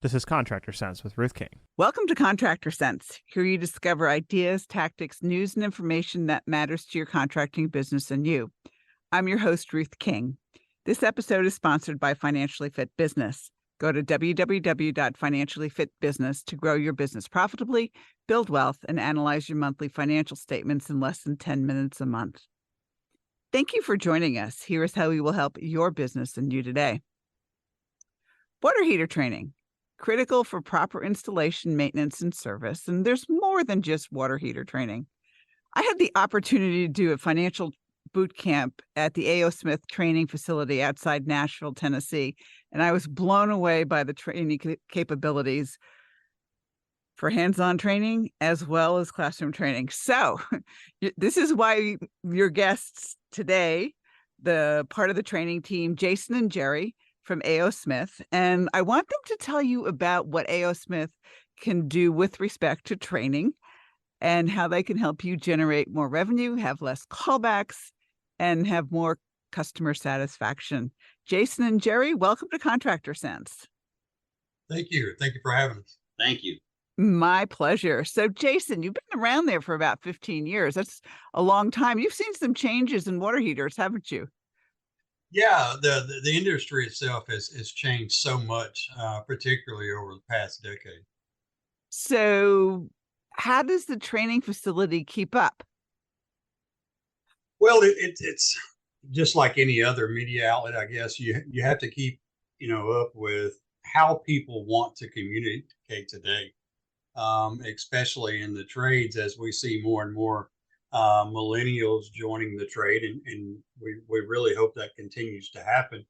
This is Contractor Cents with Ruth King. Welcome to Contractor Cents. Here you discover ideas, tactics, news, and information that matters to your contracting business and you. I'm your host, Ruth King. This episode is sponsored by Financially Fit Business. Go to www.financiallyfitbusiness to grow your business profitably, build wealth, and analyze your monthly financial statements in less than 10 minutes a month. Thank you for joining us. Here is how we will help your business and you today. Water heater training. Critical for proper installation, maintenance, and service. And there's more than just water heater training. I had the opportunity to do a financial boot camp at the A.O. Smith training facility outside Nashville, Tennessee, and I was blown away by the training capabilities for hands-on training as well as classroom training. So this is why your guests today, the part of the training team, Jason and Jerry from A.O. Smith, and I want them to tell you about what A.O. Smith can do with respect to training and how they can help you generate more revenue, have less callbacks, and have more customer satisfaction. Jason and Jerry, welcome to Contractor Cents. Thank you. Thank you for having us. Thank you. My pleasure. So Jason, you've been around there for about 15 years. That's a long time. You've seen some changes in water heaters, haven't you? Yeah, the industry itself has changed so much, particularly over the past decade. So how does the training facility keep up? Well, it's just like any other media outlet, I guess. You have to keep, up with how people want to communicate today, especially in the trades, as we see more and more millennials joining the trade, and we really hope that continues to happen.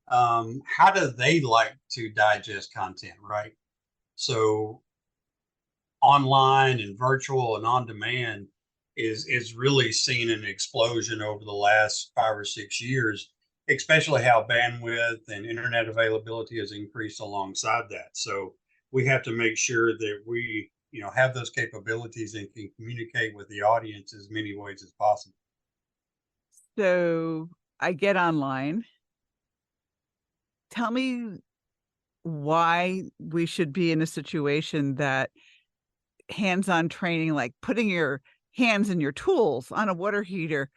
How do they like to digest content, right? So online and virtual and on demand is really seen an explosion over the last 5 or 6 years, especially how bandwidth and internet availability has increased alongside that. So we have to make sure that we have those capabilities and can communicate with the audience as many ways as possible. So I get online. Tell me why we should be in a situation that hands-on training, like putting your hands in your tools on a water heater,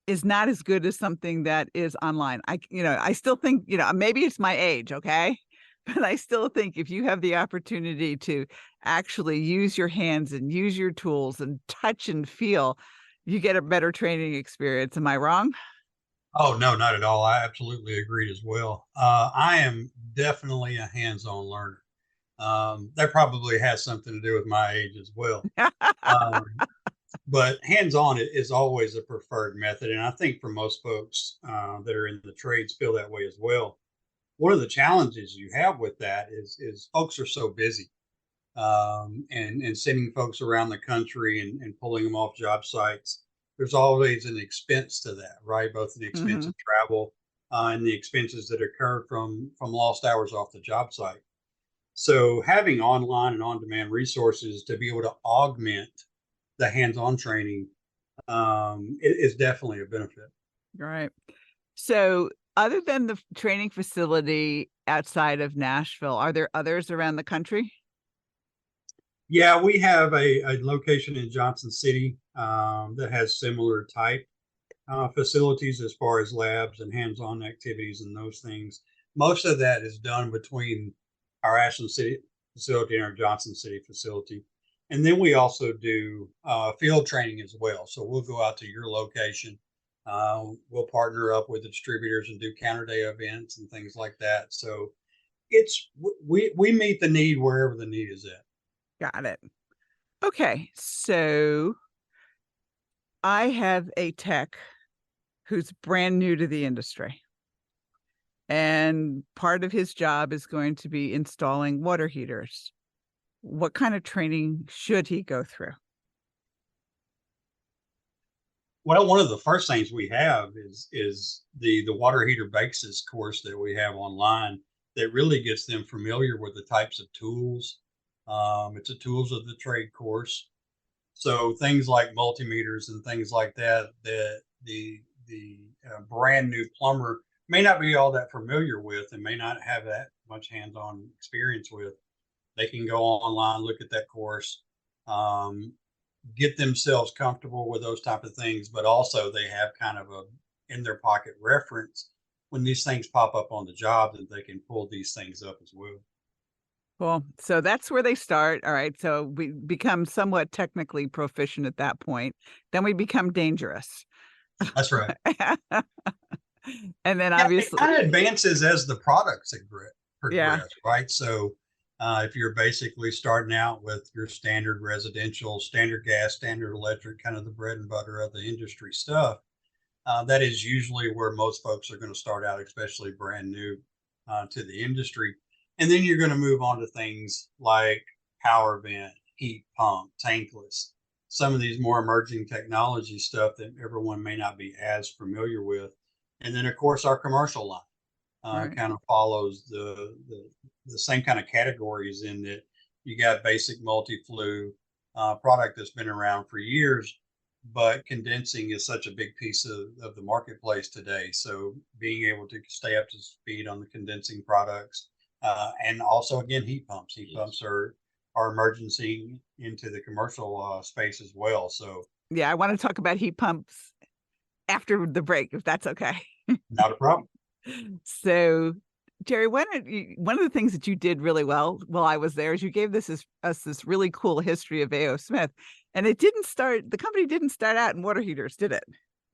is not as good as something that is online. I still think, maybe it's my age, okay? But I still think if you have the opportunity to actually use your hands and use your tools and touch and feel, you get a better training experience. Am I wrong? Oh, no, not at all. I absolutely agreed as well. I am definitely a hands-on learner. That probably has something to do with my age as well. But hands-on is always a preferred method. And I think for most folks that are in the trades feel that way as well. One of the challenges you have with that is folks are so busy, and sending folks around the country and pulling them off job sites. There's always an expense to that, right? Both the expense of travel and the expenses that occur from lost hours off the job site. So having online and on-demand resources to be able to augment the hands-on training is definitely a benefit. Right. So other than the training facility outside of Nashville, are there others around the country? Yeah, we have a location in Johnson City that has similar type facilities as far as labs and hands-on activities and those things. Most of that is done between our Ashland City facility and our Johnson City facility. And then we also do field training as well. So we'll go out to your location. We'll partner up with the distributors and do counter day events and things like that. So we meet the need wherever the need is at. Got it. Okay. So I have a tech who's brand new to the industry. And part of his job is going to be installing water heaters. What kind of training should he go through? Well, one of the first things we have is the water heater basics course that we have online that really gets them familiar with the types of tools. It's a tools of the trade course. So things like multimeters and things like that, the brand new plumber may not be all that familiar with and may not have that much hands-on experience with, they can go online, look at that course, get themselves comfortable with those type of things, but also they have kind of a in their pocket reference when these things pop up on the job, that they can pull these things up as well. Cool. So that's where they start. All right. So we become somewhat technically proficient at that point. Then we become dangerous. That's right. And then Yeah, it obviously, kind of advances as the products yeah, progress, right? So if you're basically starting out with your standard residential, standard gas, standard electric, kind of the bread and butter of the industry stuff, that is usually where most folks are going to start out, especially brand new to the industry. And then you're going to move on to things like power vent, heat pump, tankless, some of these more emerging technology stuff that everyone may not be as familiar with. And then, of course, our commercial line right. kind of follows the same kind of categories, in that you got basic multi-flue product that's been around for years, but condensing is such a big piece of the marketplace today. So being able to stay up to speed on the condensing products, and also again heat pumps. Heat pumps are emerging into the commercial space as well. So Yeah, I want to talk about heat pumps after the break, if that's okay. not a problem. So, Jerry, one of the things that you did really well while I was there is you gave us this really cool history of A.O. Smith, and the company didn't start out in water heaters, did it?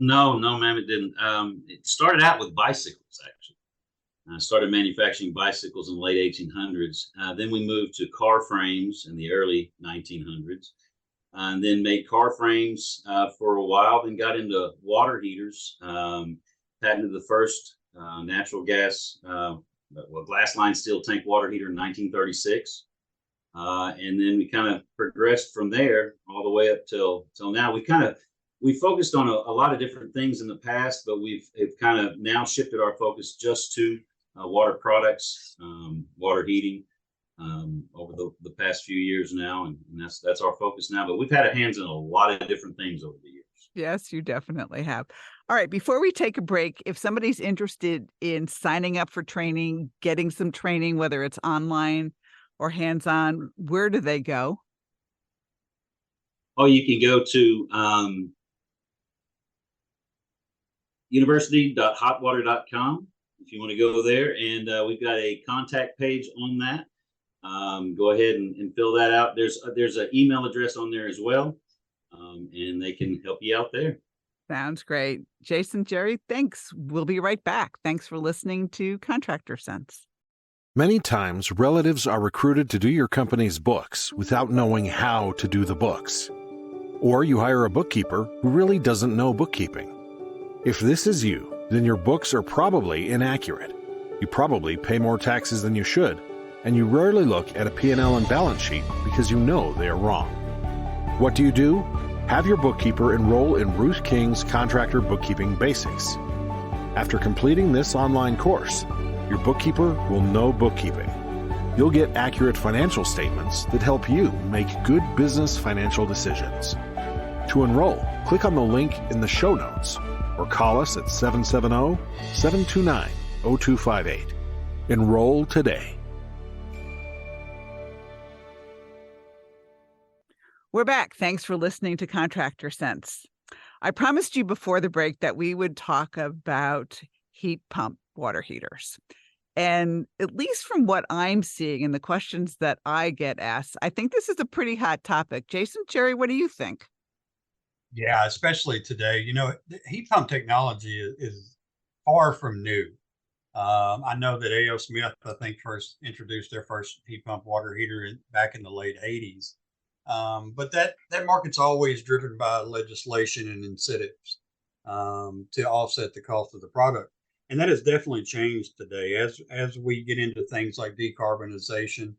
No, no, ma'am, it didn't. It started out with bicycles, actually. I started manufacturing bicycles in the late 1800s. Then we moved to car frames in the early 1900s, and then made car frames for a while, then got into water heaters, patented the first natural gas, glass line steel tank water heater in 1936. And then we kind of progressed from there all the way up till now. We focused on a lot of different things in the past, but we've kind of now shifted our focus just to water products, water heating, over the past few years now, and that's our focus now. But we've had our hands in a lot of different things over the years. Yes, you definitely have. All right, before we take a break, if somebody's interested in signing up for training, getting some training, whether it's online or hands-on, where do they go? Oh, you can go to university.hotwater.com if you want to go there, and we've got a contact page on that. Go ahead and fill that out. There's an email address on there as well, and they can help you out there. Sounds great. Jason, Jerry, thanks. We'll be right back. Thanks for listening to Contractor Cents. Many times, relatives are recruited to do your company's books without knowing how to do the books. Or you hire a bookkeeper who really doesn't know bookkeeping. If this is you, then your books are probably inaccurate. You probably pay more taxes than you should, and you rarely look at a P&L and balance sheet because you know they are wrong. What do? Have your bookkeeper enroll in Ruth King's Contractor Bookkeeping Basics. After completing this online course, your bookkeeper will know bookkeeping. You'll get accurate financial statements that help you make good business financial decisions. To enroll, click on the link in the show notes or call us at 770-729-0258. Enroll today. We're back. Thanks for listening to Contractor Cents. I promised you before the break that we would talk about heat pump water heaters. And at least from what I'm seeing and the questions that I get asked, I think this is a pretty hot topic. Jason, Jerry, what do you think? Yeah, especially today. The heat pump technology is far from new. I know that A.O. Smith, I think, first introduced their first heat pump water heater back in the late 80s. But that market's always driven by legislation and incentives to offset the cost of the product. And that has definitely changed today as we get into things like decarbonization.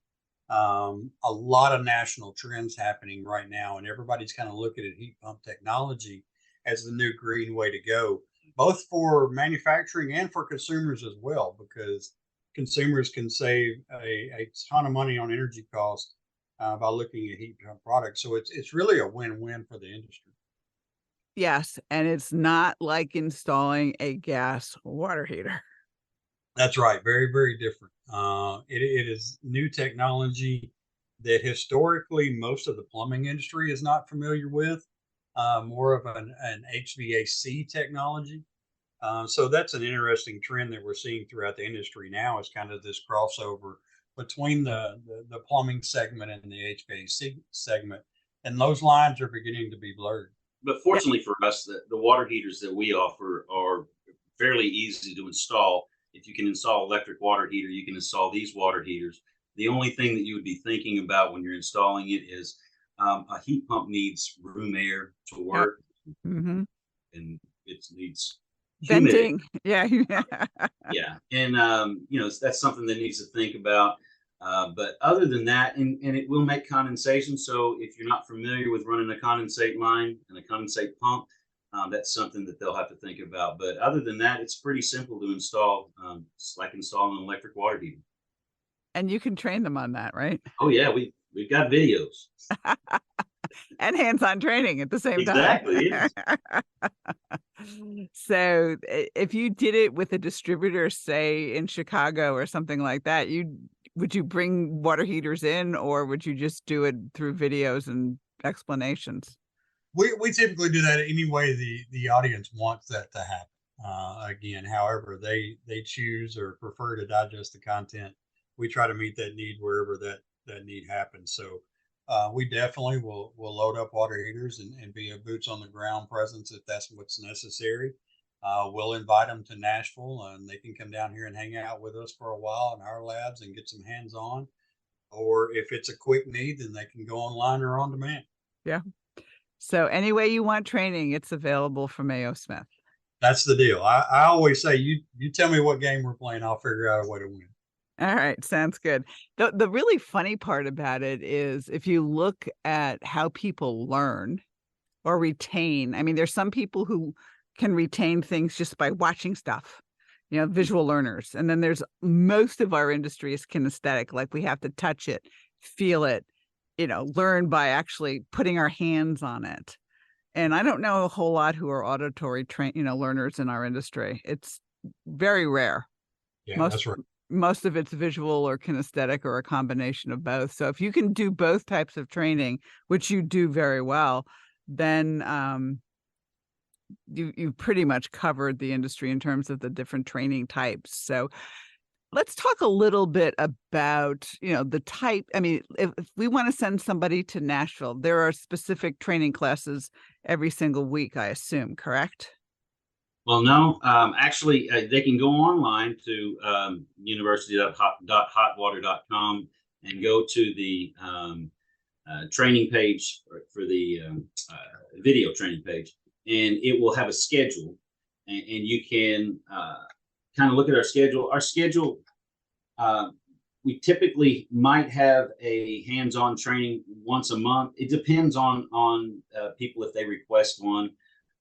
A lot of national trends happening right now, and everybody's kind of looking at heat pump technology as the new green way to go, both for manufacturing and for consumers as well, because consumers can save a ton of money on energy costs by looking at heat pump products. So it's really a win-win for the industry. Yes, and it's not like installing a gas water heater. That's right. Very, very different. It is new technology that historically most of the plumbing industry is not familiar with, more of an HVAC technology. So that's an interesting trend that we're seeing throughout the industry now, is kind of this crossover between the plumbing segment and the HVAC segment. And those lines are beginning to be blurred. But fortunately for us, the water heaters that we offer are fairly easy to install. If you can install electric water heater, you can install these water heaters. The only thing that you would be thinking about when you're installing it is a heat pump needs room air to work, Mm-hmm. and it needs humidity. Venting. Yeah. Yeah, and that's something that needs to think about. But other than that, and it will make condensation. So if you're not familiar with running a condensate line and a condensate pump, that's something that they'll have to think about. But other than that, it's pretty simple to install. It's like installing an electric water heater. And you can train them on that, right? Oh yeah, we've got videos. And hands-on training at the same Exactly, time. So if you did it with a distributor, say in Chicago or something like that, would you bring water heaters in, or would you just do it through videos and explanations? We typically do that any way the audience wants that to happen. Again, however they choose or prefer to digest the content, we try to meet that need wherever that need happens. So we definitely will load up water heaters and be a boots on the ground presence if that's what's necessary. We'll invite them to Nashville, and they can come down here and hang out with us for a while in our labs and get some hands-on. Or if it's a quick need, then they can go online or on demand. Yeah. So any way you want training, it's available from A.O. Smith. That's the deal. I always say, you tell me what game we're playing, I'll figure out a way to win. All right. Sounds good. The really funny part about it is if you look at how people learn or retain, I mean, there's some people who can retain things just by watching stuff, visual learners. And then there's most of our industry is kinesthetic, like we have to touch it, feel it, learn by actually putting our hands on it. And I don't know a whole lot who are auditory learners in our industry. It's very rare. Yeah, that's right. Most of it's visual or kinesthetic or a combination of both. So if you can do both types of training, which you do very well, then you pretty much covered the industry in terms of the different training types. So let's talk a little bit about, the type. I mean, if we want to send somebody to Nashville, there are specific training classes every single week, I assume, correct? Well, no, actually, they can go online to university.hotwater.com and go to the training page for the video training page, and it will have a schedule, and you can kind of look at our schedule. Our schedule, we typically might have a hands-on training once a month. It depends on people. If they request one,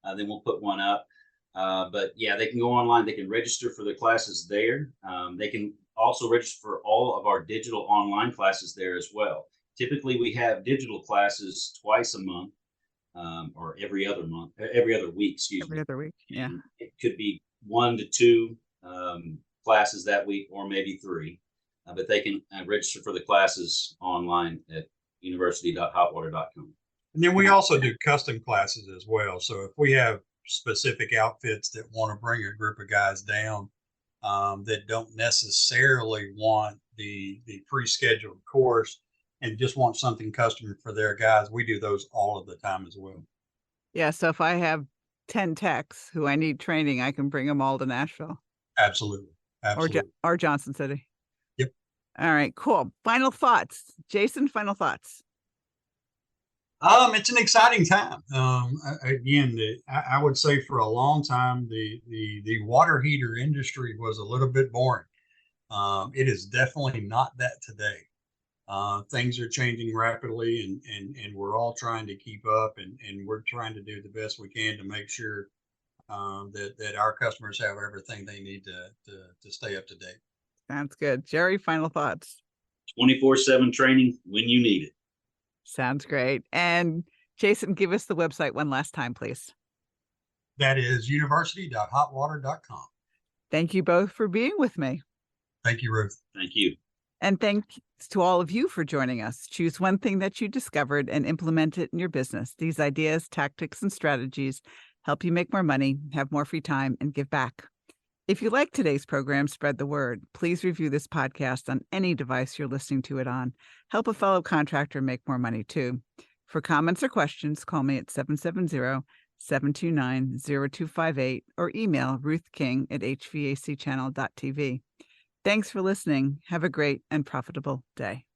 then we'll put one up. But yeah, they can go online. They can register for the classes there. They can also register for all of our digital online classes there as well. Typically, we have digital classes twice a month, or every other week, excuse me. Every other week, yeah. And it could be 1 to 2 classes that week, or maybe 3. But they can register for the classes online at university.hotwater.com. And then we also do custom classes as well. So if we have specific outfits that want to bring a group of guys down that don't necessarily want the pre-scheduled course and just want something custom for their guys, we do those all of the time as well. Yeah. So if I have 10 techs who I need training, I can bring them all to Nashville. Absolutely. Or Johnson City. Yep. All right, cool. Final thoughts. Jason, final thoughts. It's an exciting time. Again, I would say for a long time, the water heater industry was a little bit boring. It is definitely not that today. Things are changing rapidly, and we're all trying to keep up, and we're trying to do the best we can to make sure that our customers have everything they need to stay up to date. Sounds good. Jerry, final thoughts. 24/7 training when you need it. Sounds great. And Jason, give us the website one last time, please. That is university.hotwater.com. Thank you both for being with me. Thank you, Ruth. Thank you. And thanks to all of you for joining us. Choose one thing that you discovered and implement it in your business. These ideas, tactics, and strategies help you make more money, have more free time, and give back. If you like today's program, spread the word. Please review this podcast on any device you're listening to it on. Help a fellow contractor make more money too. For comments or questions, call me at 770-729-0258 or email Ruth King at hvacchannel.tv. Thanks for listening. Have a great and profitable day.